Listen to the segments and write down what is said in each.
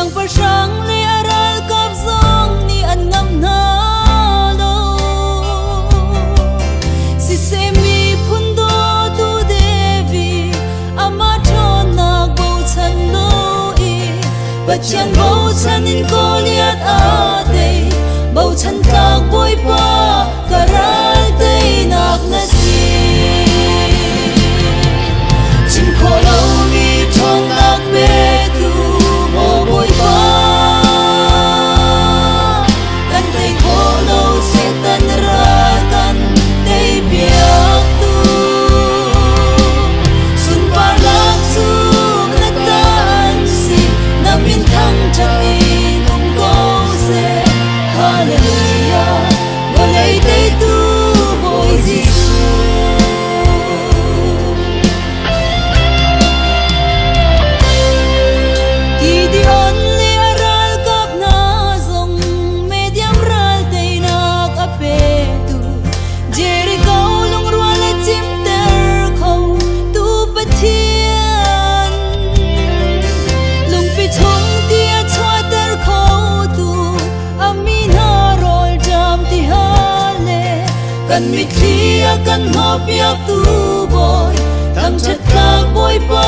chẳng phải sáng li aral cáp giông ni an ngâm na lo si se mi phun do tu devi ama thon nak bầu chan lo i bát chan bầu chan in ko liat a day bầu chan tak boy pa karal day nak na si chim kho lo mi thon nak be tu mo boy pa kan tay kho lo se tan ra tan day biak tu sun pa lak su na tan si na min thang chang in ko se hallelujah walay day tu boy Jesus kan mi thia kan hop yak tu boy tham chat tak boy pa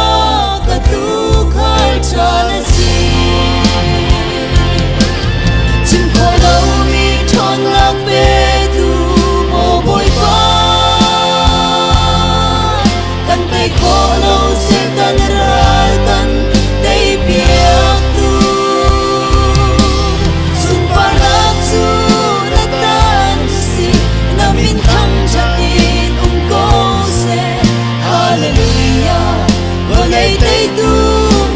ka tu khal chan si chim kho lo mi thon lak be tu mo boy pa kan tay kho lo se tan ra tan tay biak tu sun pa lak su na tan si na min thang chat in ko se hallelujah walay tay tu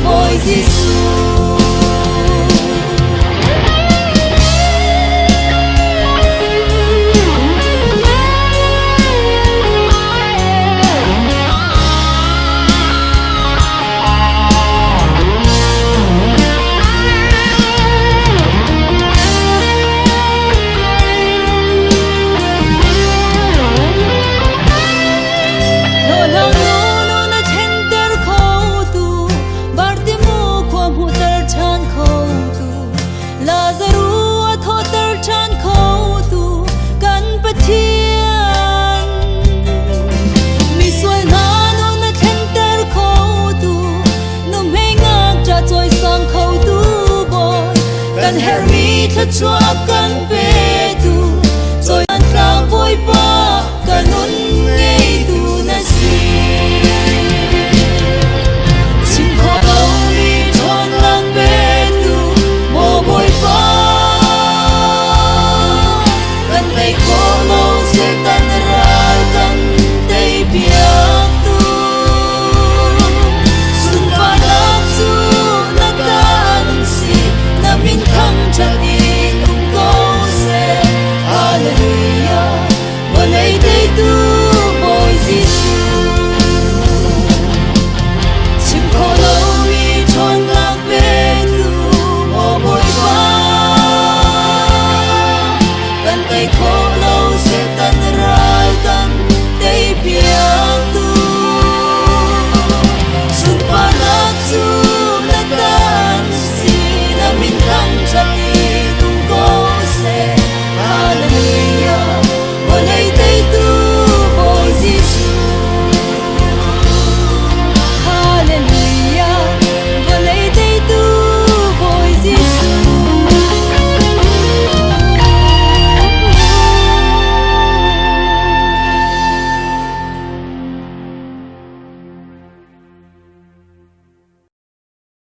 boy Jesus Harry thật chua kan pe tu rồi ăn ra bôi pa